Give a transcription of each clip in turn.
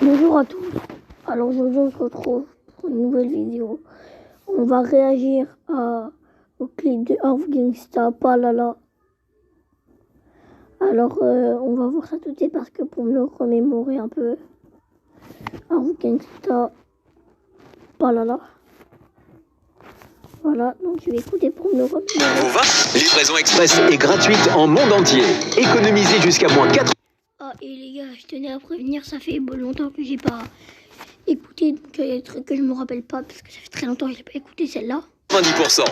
Bonjour à tous. Alors aujourd'hui on se retrouve pour une nouvelle vidéo. On va réagir au clip de Off Gangsta Palala. Alors on va voir ça tout de suite parce que pour me le remémorer un peu. Off Gangsta Palala. Voilà, donc je vais écouter pour me le remémorer. Livraison express est gratuite en monde entier. Économisez jusqu'à moins 4. Ah et les gars, je tenais à prévenir, ça fait longtemps que j'ai pas écouté, donc il y a des trucs que je me rappelle pas parce que ça fait très longtemps que j'ai pas écouté celle-là. 90%.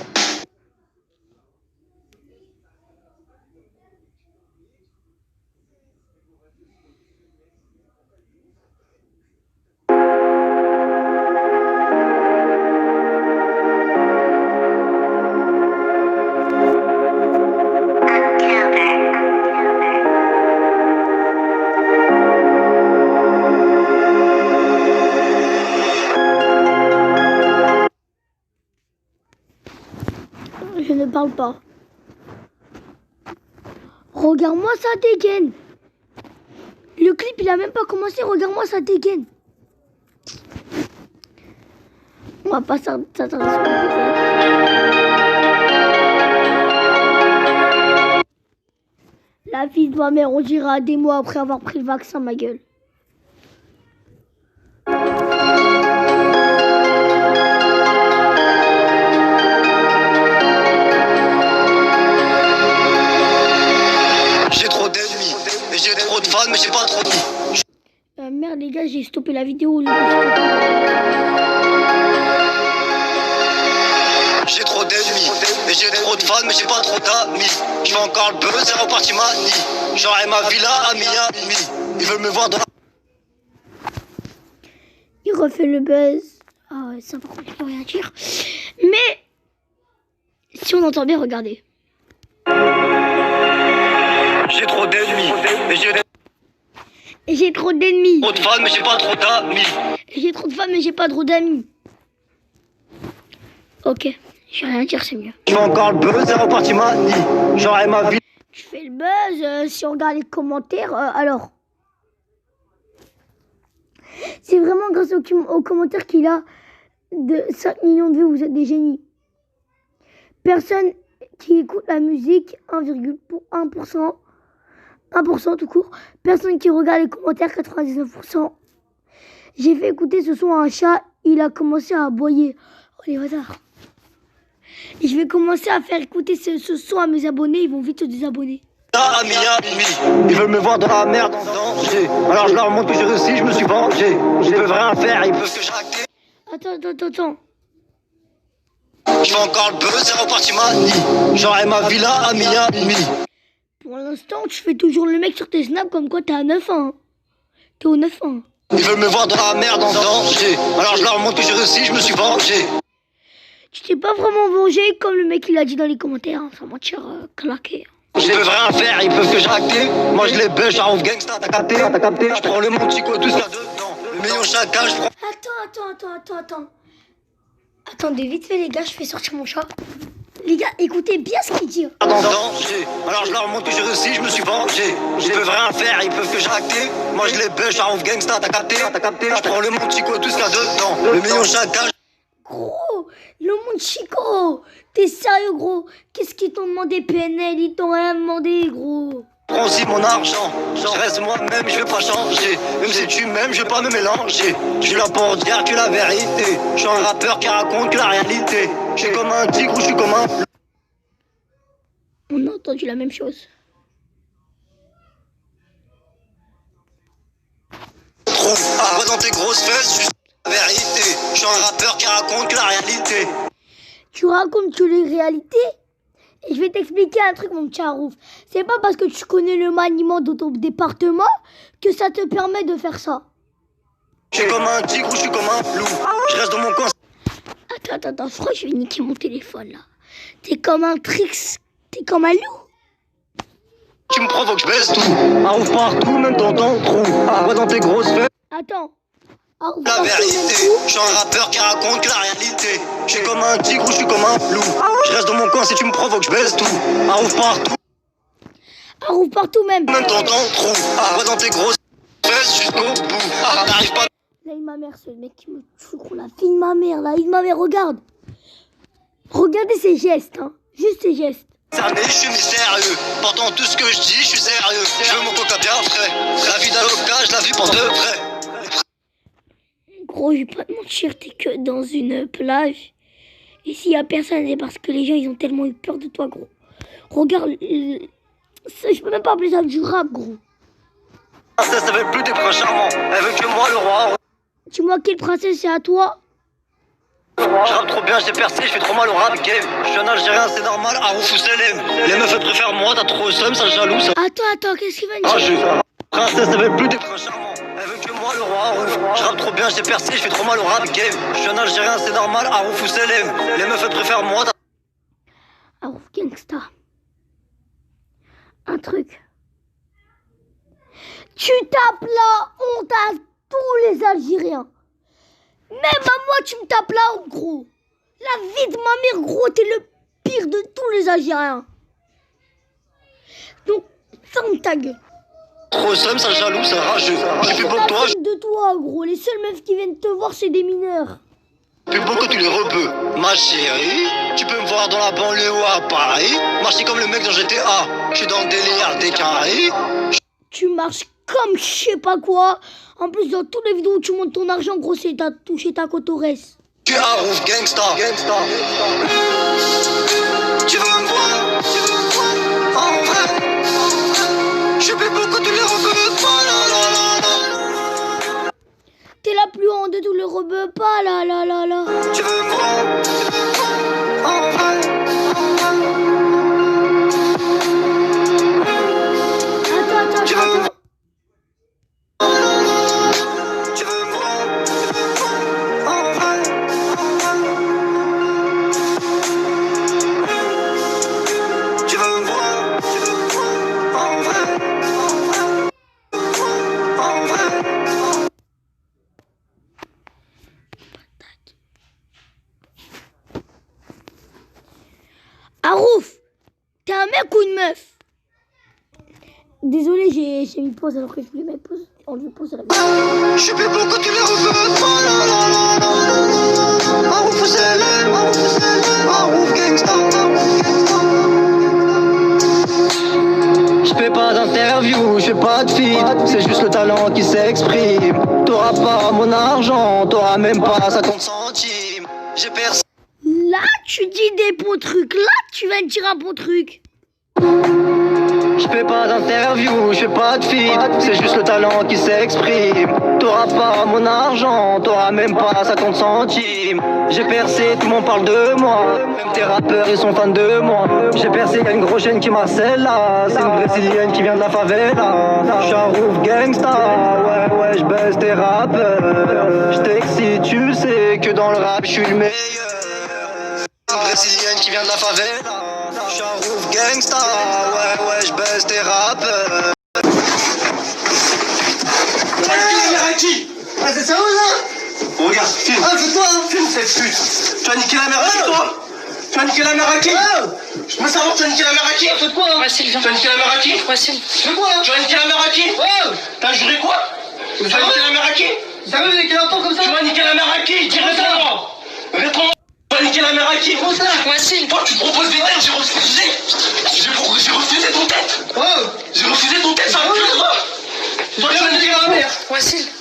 Je ne parle pas. Regarde-moi sa dégaine. Le clip, il a même pas commencé. Regarde-moi sa dégaine. On va pas s'attarder sur la vie de ma mère, on dira des mois après avoir pris le vaccin, ma gueule. J'ai trop d'ennemis, et j'ai trop de fans, mais j'ai pas trop de... Merde les gars, j'ai stoppé la vidéo. J'ai trop d'ennemis, et j'ai trop de fans, mais j'ai pas trop d'amis. Je fais encore le buzz, c'est reparti manie. J'aurai ma villa à Miami. Ils veulent me voir dans la... Il refait le buzz. Ah ouais, ça par contre, je peux rien dire. Mais si on entend bien, regardez. J'ai trop d'ennemis, Et j'ai trop d'ennemis. trop de fans, mais j'ai pas trop d'amis. Et j'ai trop de femmes, mais j'ai pas trop d'amis. Ok, je vais rien dire, c'est mieux. Je fais encore le buzz, c'est reparti manie. J'aurai ma villa... Tu fais le buzz, si on regarde les commentaires, alors. C'est vraiment grâce aux commentaires qu'il a de 5 millions de vues, vous êtes des génies. Personne qui écoute la musique, 1,1%. 1% tout court. Personne qui regarde les commentaires, 99%. J'ai fait écouter ce son à un chat, il a commencé à aboyer. Oh les bâtards. Et je vais commencer à faire écouter ce son à mes abonnés, ils vont vite se désabonner. à Miami. Ils veulent me voir dans la merde, en danger. Alors je leur montre que j'ai réussi, je me suis vengé. Ils peuvent rien faire, ils peuvent que j'acte. Attends. Je fais encore le buzz, c'est reparti manie. J'aurai ma villa à Miami. Pour l'instant, tu fais toujours le mec sur tes snaps comme quoi t'es à 9 ans. T'es au 9 ans. Ils veulent me voir dans la merde, en danger. Alors je leur montre que j'ai réussi, je me suis vengé. Tu t'es pas vraiment vengé comme le mec il a dit dans les commentaires, hein, sans mentir, claqué. Ils peuvent rien faire, ils peuvent que j'acte. Moi je les bêche, à Off Gangsta, t'as capté? Je prends le Montico, tout ça dedans. Le million chacun, je prends... Attends. Attendez vite fait les gars, je fais sortir mon chat. Les gars, écoutez bien ce qu'il dit. Dans danger. Alors je leur montre que j'ai réussi, je me suis vengé. Ils peuvent rien faire, ils peuvent que j'acte. Moi je les bêche, à Off Gangsta, t'as capté? Je prends le Montico, tout ça dedans. Le million chacun. Gros, le monde Chico, t'es sérieux gros? Qu'est-ce qu'ils t'ont demandé PNL? Ils t'ont rien demandé gros. Prends aussi mon argent, je reste moi-même, je vais pas changer. Même si tu m'aimes, je vais pas me mélanger. Je suis là pour dire que la vérité. Je suis un rappeur qui raconte que la réalité. Je suis comme un tigre ou je suis comme un... On a entendu la même chose. Trop à dans tes grosses fesses, je suis la vérité. Je suis un rappeur qui raconte que la réalité. Tu racontes que les réalités? Et je vais t'expliquer un truc, mon petit Harouf. C'est pas parce que tu connais le maniement de ton département que ça te permet de faire ça. Je suis comme un tigre ou je suis comme un loup. Je reste dans mon coin. Attends, franchement, je vais niquer mon téléphone là. T'es comme un trix, t'es comme un loup. Tu me provoques, je baisse tout. Un ouf partout, même dans ton trou. Moi dans tes grosses fesses. Attends. La vérité, je suis un rappeur qui raconte que la réalité. Je suis comme un tigre ou je suis comme un loup. Je reste dans mon coin, si tu me provoques, je baisse tout. Un ouf partout. Un roux partout même. Même dans ton trou. Moi dans tes grosses. fesses jusqu'au bout. T'arrives pas. La vie de ma mère, c'est le mec qui me tue, gros. La vie de ma mère, la vie de ma mère, regarde. Regardez ses gestes, hein. Juste ses gestes. Je suis mystérieux. Pourtant tout ce que je dis, je suis sérieux. Je veux mon coca bien frais. La vie d'Aloca, je la vis pour de vrai. Gros, je vais pas te mentir, t'es que dans une plage. Et s'il y a personne, c'est parce que les gens, ils ont tellement eu peur de toi, gros. Regarde, je peux même pas appeler ça du rap, gros. Ça veut plus des princes charmants. Elle veut que moi, le roi. Dis-moi quelle princesse c'est à toi? Je rappe trop bien, j'ai percé, je fais trop mal au rap game. Je suis un Algérien, c'est normal, Arouf ou Selem. Les meufs elles préfèrent moi, t'as trop seum, ça jaloux, ça. Attends, qu'est-ce qu'il va me dire? Princesse, elle veut plus des princes charmants. Elle veut que moi, le roi. Je rappe trop bien, j'ai percé, je fais trop mal au rap game. Je suis un Algérien, c'est normal, Arouf ou Selem. Les meufs elles préfèrent moi, t'as. Arouf Gangsta. Un truc. Tu tapes la honte à tous les Algériens. Même à moi, tu me tapes la honte, gros. La vie de ma mère, gros, t'es le pire de tous les Algériens. Donc, ferme ta gueule. Trop seum, ça jaloux, ça rageux. Je suis plus beau que toi, je De toi, gros. Les seules meufs qui viennent te voir, c'est des mineurs. suis plus beau que tous les rebeux. Ma chérie, tu peux me voir dans la banlieue ou à Paris. Marcher comme le mec dans GTA. Je suis dans le délire des carrés. Tu marches comme je sais pas quoi. En plus, dans toutes les vidéos où tu montes ton argent, gros, c'est t'as touché ta cotoresse. Tu es Arouf Gangsta. Tu veux me voir en vrai. Je suis plus beau que tous les rebeux. T'es la plus honte de tous les rebeux, pas là. Tu veux me voir en vrai. Attends. Tu veux me voir en vrai. Tu veux me voir en vrai. En vrai. Arouf, t'es un mec ou une meuf? Désolé, j'ai mis pause alors que je voulais mettre pause. On lui pause à la vidéo. Je suis plus beau que tous les rebeux. Arouf Selem, Arouf Gangsta. Je fais pas d'interview, je fais pas de feat. C'est juste le talent qui s'exprime. T'auras pas mon argent, t'auras même pas 50 centimes. J'ai percé. Là, tu dis des bons trucs. Là, tu viens de dire un bon truc. Je fais pas d'interview, je fais pas de feat. C'est juste le talent qui s'exprime. T'auras pas mon argent, t'auras même pas 50 centimes. J'ai percé, tout le monde parle de moi. Même tes rappeurs, ils sont fans de moi. J'ai percé, y'a une grosse chaîne qui m'harcèle là. C'est une brésilienne qui vient de la favela. J'suis un Arouf Gangsta, ouais, j'baisse tes rappeurs. J't'excite, tu le sais que dans le rap, j'suis le meilleur. Une brésilienne qui vient de la favela. J'suis un Arouf Gangsta, ouais, j'baisse tes rappeurs. Ah, c'est ça ou là? Regarde, filme. Ah, c'est toi, hein? Filme cette pute. Tu as niqué la mère à qui, toi? Tu as niqué la mère à qui? Je veux savoir, tu as niqué la mère à qui? Fais quoi, hein? Tu as niqué la mère à qui? Fais quoi, hein? Tu as niqué la mère à qui? T'as juré quoi? Tu as niqué la mère à qui? Ça veut niquer l'enfant comme ça? Tu vas niquer la mère à qui? Dis réponds-moi. Réponds-moi. Tu vas niquer la mère à qui? Comment ça? Toi, tu me proposes des têtes, j'ai refusé. J'ai refusé ton tête. J'ai refusé ton tête, ça va plus toi. Toi, tu vas niquer ma mère.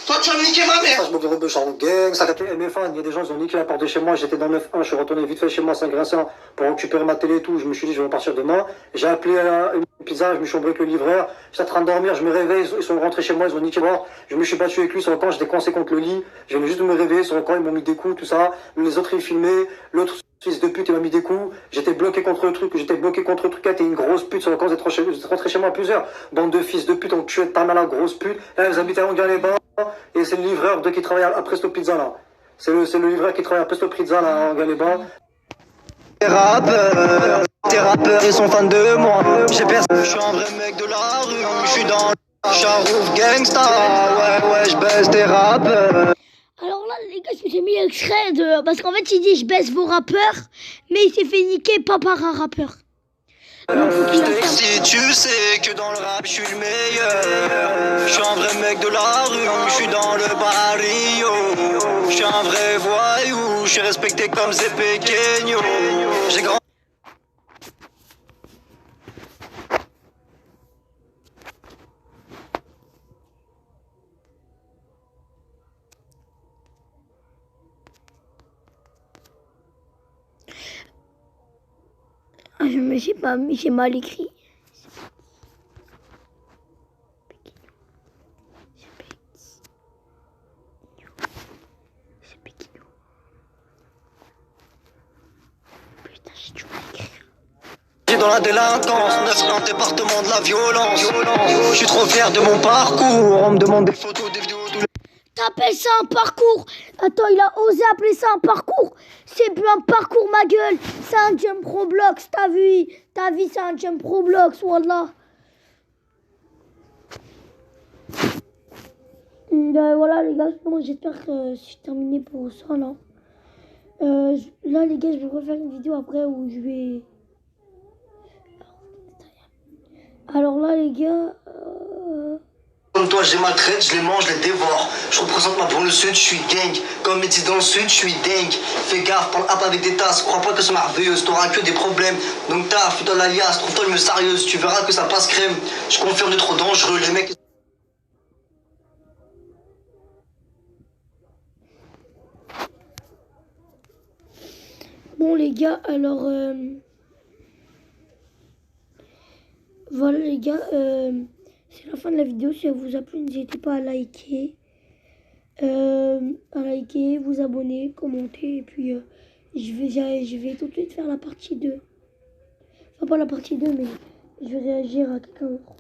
Toi, tu vas niquer ma mère. Je me rebeu, je suis en gang, ça a été mes fans. Il y a des gens, ils ont niqué la porte de chez moi. J'étais dans 9-1, je suis retourné vite fait chez moi, Saint-Gratien, pour récupérer ma télé et tout. Je me suis dit, je vais partir demain. J'ai appelé une pizza, je me suis embrouillé avec le livreur. J'étais en train de dormir, je me réveille, ils sont rentrés chez moi, ils ont niqué moi. Je me suis battu avec lui sur le camp, j'étais coincé contre le lit. Je venais juste de me réveiller sur le camp, ils m'ont mis des coups, tout ça. Les autres, ils filmaient. L'autre fils de pute, il m'a mis des coups. J'étais bloqué contre le truc, t'es une grosse pute sur le camp, vous êtes rentré chez moi à plusieurs. Bande de fils de pute, on tuait ta mère, la grosse pute. Là, vous habitez à Longueuil-les-Bains. Et c'est le livreur qui travaille à Presto Pizza là. C'est le livreur qui travaille à Presto Pizza là, en Galais-Bains. Tes rappeurs, ils sont fans de moi. J'ai personne. Je suis un vrai mec de la rue. Je suis dans le Arouf Gangsta. Ouais, je baisse tes rappeurs. Alors là, les gars, j'ai mis l'extrait de... Parce qu'en fait, il dit, je baisse vos rappeurs, mais il s'est fait niquer pas par un rappeur. Si tu sais que dans le rap je suis le meilleur, je suis un vrai mec de la rue, je suis dans le barrio, je suis un vrai voyou, je suis respecté comme c'est pequeño. J'ai grand. Je me sais pas, mais j'ai mal écrit. C'est Pékino. Putain, j'ai du mal à écrire. Dans la délinquance, 9 département de la violence. Je suis trop fier de mon parcours. On me demande des photos, des vidéos. T'appelles ça un parcours? Attends, il a osé appeler ça un parcours? C'est plus un parcours, ma gueule. C'est un jump Roblox, t'as vu? Ta vie, c'est un jump Roblox, wallah. Voilà, les gars, moi j'espère que c'est terminé pour ça, là. Là, les gars, je vais refaire une vidéo après où je vais... Alors là, les gars... Comme toi, j'ai ma traite, je les mange, je les dévore. Je représente ma pour le sud, je suis gang. Comme il dit dans le sud, je suis dingue. Fais gaffe, parle up avec des tasses. Crois pas que c'est merveilleuse, t'auras que des problèmes. Donc taf, fais-toi l'alias, trouve-toi une meuf sérieuse. Tu verras que ça passe crème. Je confirme de trop dangereux, les mecs. Bon, les gars, alors... Voilà, les gars, c'est la fin de la vidéo. Si elle vous a plu, n'hésitez pas à liker. Vous abonner, commenter. Et puis, je vais tout de suite faire la partie 2. Enfin, pas la partie 2, mais je vais réagir à quelqu'un d'autre.